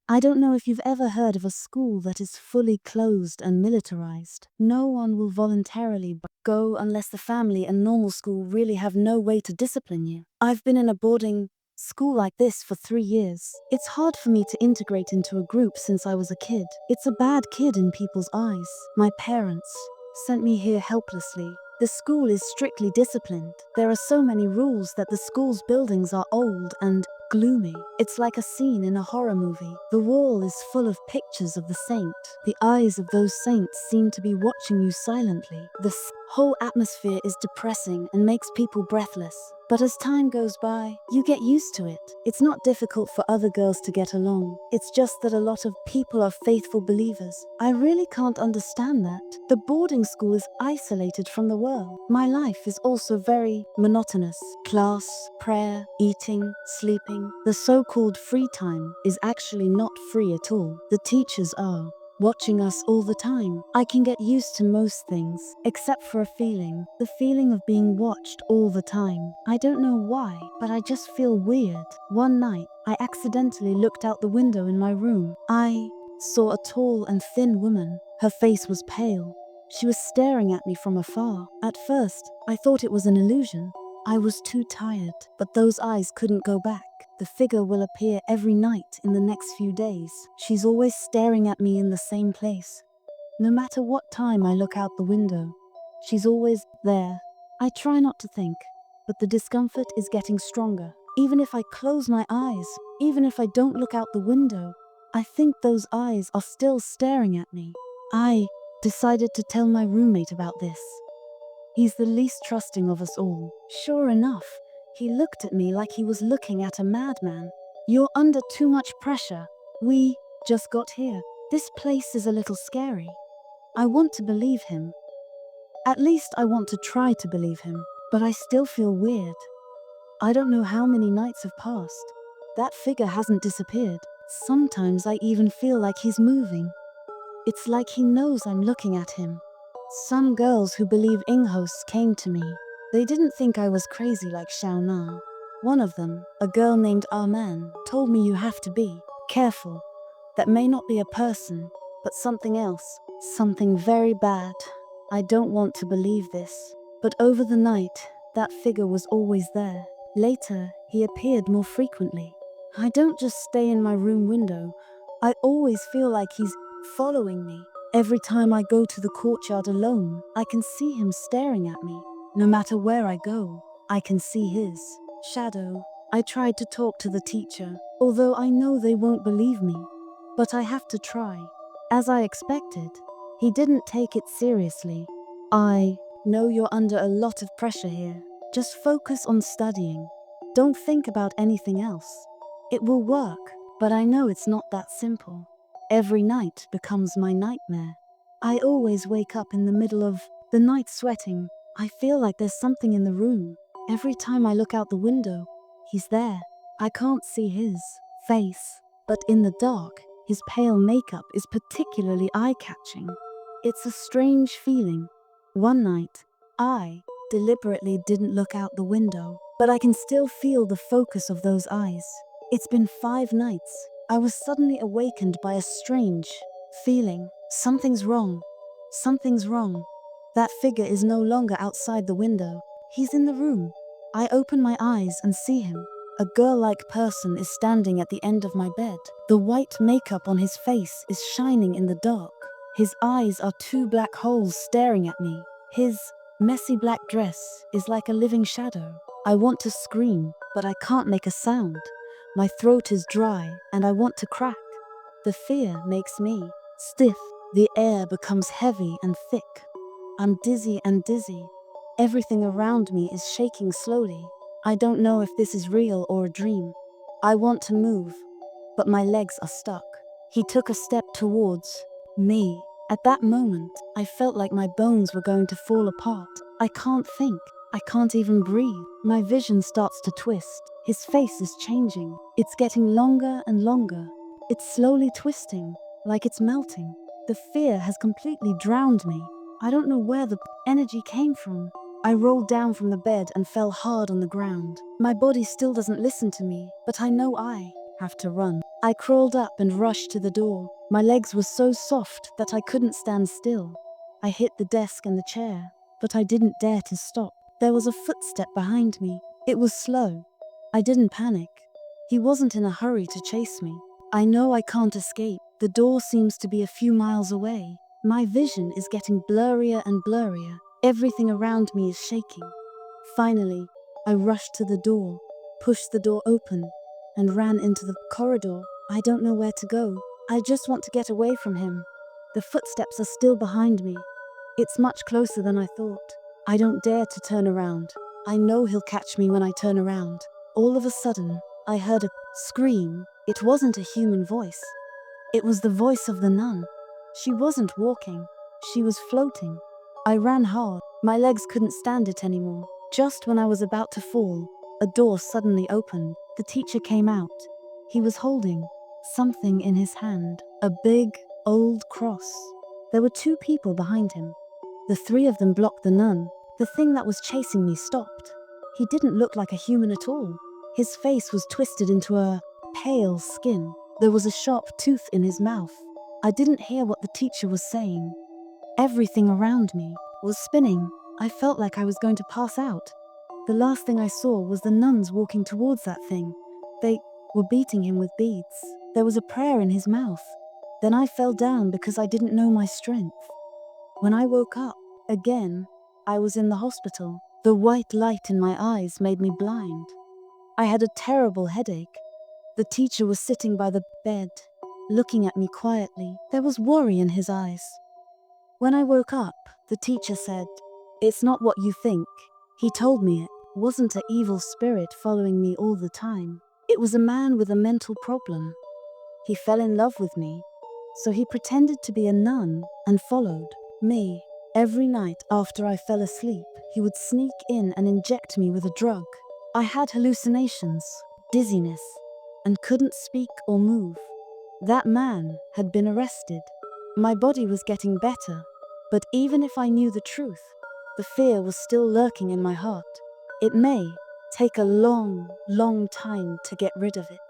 I don't know if you've ever heard of a school that is fully closed and militarized. No one will voluntarily go unless the family and normal school really have no way to discipline you. I've been in a boarding school like this for 3 years. It's hard for me to integrate into a group since I was a kid. It's a bad kid in people's eyes. My parents sent me here helplessly. The school is strictly disciplined. There are so many rules that the school's buildings are old and gloomy. It's like a scene in a horror movie. The wall is full of pictures of the saint. The eyes of those saints seem to be watching you silently. The whole atmosphere is depressing and makes people breathless. But as time goes by, you get used to it. It's not difficult for other girls to get along. It's just that a lot of people are faithful believers. I really can't understand that. The boarding school is isolated from the world. My life is also very monotonous. Class, prayer, eating, sleeping. The so-called free time is actually not free at all. The teachers are watching us all the time. I can get used to most things, except for the feeling of being watched all the time. I don't know why, but I just feel weird. One night, I accidentally looked out the window in my room. I saw a tall and thin woman. Her face was pale. She was staring at me from afar. At first, I thought it was an illusion. I was too tired, but those eyes couldn't go back. The figure will appear every night in the next few days. She's always staring at me in the same place. No matter what time I look out the window, she's always there. I try not to think, but the discomfort is getting stronger. Even if I close my eyes, even if I don't look out the window, I think those eyes are still staring at me. I decided to tell my roommate about this. He's the least trusting of us all. Sure enough, he looked at me like he was looking at a madman. You're under too much pressure. We just got here. This place is a little scary. I want to believe him. At least I want to try to believe him. But I still feel weird. I don't know how many nights have passed. That figure hasn't disappeared. Sometimes I even feel like he's moving. It's like he knows I'm looking at him. Some girls who believe in ghosts came to me. They didn't think I was crazy like Xiao Na. One of them, a girl named Arman, told me you have to be careful. That may not be a person, but something else. Something very bad. I don't want to believe this. But over the night, that figure was always there. Later, he appeared more frequently. I don't just stay in my room window. I always feel like he's following me. Every time I go to the courtyard alone, I can see him staring at me. No matter where I go, I can see his shadow. I tried to talk to the teacher, although I know they won't believe me. But I have to try. As I expected, he didn't take it seriously. I know you're under a lot of pressure here. Just focus on studying. Don't think about anything else. It will work, but I know it's not that simple. Every night becomes my nightmare. I always wake up in the middle of the night sweating. I feel like there's something in the room. Every time I look out the window, he's there. I can't see his face, but in the dark, his pale makeup is particularly eye-catching. It's a strange feeling. One night, I deliberately didn't look out the window, but I can still feel the focus of those eyes. It's been 5 nights. I was suddenly awakened by a strange feeling. Something's wrong. Something's wrong. That figure is no longer outside the window. He's in the room. I open my eyes and see him. A girl-like person is standing at the end of my bed. The white makeup on his face is shining in the dark. His eyes are 2 black holes staring at me. His messy black dress is like a living shadow. I want to scream, but I can't make a sound. My throat is dry, and I want to crack. The fear makes me stiff. The air becomes heavy and thick. I'm dizzy and dizzy. Everything around me is shaking slowly. I don't know if this is real or a dream. I want to move, but my legs are stuck. He took a step towards me. At that moment, I felt like my bones were going to fall apart. I can't think. I can't even breathe. My vision starts to twist. His face is changing. It's getting longer and longer. It's slowly twisting, like it's melting. The fear has completely drowned me. I don't know where the energy came from. I rolled down from the bed and fell hard on the ground. My body still doesn't listen to me, but I know I have to run. I crawled up and rushed to the door. My legs were so soft that I couldn't stand still. I hit the desk and the chair, but I didn't dare to stop. There was a footstep behind me. It was slow. I didn't panic. He wasn't in a hurry to chase me. I know I can't escape. The door seems to be a few miles away. My vision is getting blurrier and blurrier. Everything around me is shaking. Finally, I rushed to the door, pushed the door open, and ran into the corridor. I don't know where to go. I just want to get away from him. The footsteps are still behind me. It's much closer than I thought. I don't dare to turn around. I know he'll catch me when I turn around. All of a sudden, I heard a scream. It wasn't a human voice. It was the voice of the nun. She wasn't walking. She was floating. I ran hard. My legs couldn't stand it anymore. Just when I was about to fall, a door suddenly opened. The teacher came out. He was holding something in his hand, a big, old cross. There were 2 people behind him. The 3 of them blocked the nun. The thing that was chasing me stopped. He didn't look like a human at all. His face was twisted into a pale skin. There was a sharp tooth in his mouth. I didn't hear what the teacher was saying. Everything around me was spinning. I felt like I was going to pass out. The last thing I saw was the nuns walking towards that thing. They were beating him with beads. There was a prayer in his mouth. Then I fell down because I didn't know my strength. When I woke up, again, I was in the hospital. The white light in my eyes made me blind. I had a terrible headache. The teacher was sitting by the bed, looking at me quietly. There was worry in his eyes. When I woke up, the teacher said, "It's not what you think." He told me it wasn't an evil spirit following me all the time. It was a man with a mental problem. He fell in love with me, so he pretended to be a nun and followed me. Every night after I fell asleep, he would sneak in and inject me with a drug. I had hallucinations, dizziness, and couldn't speak or move. That man had been arrested. My body was getting better, but even if I knew the truth, the fear was still lurking in my heart. It may take a long, long time to get rid of it.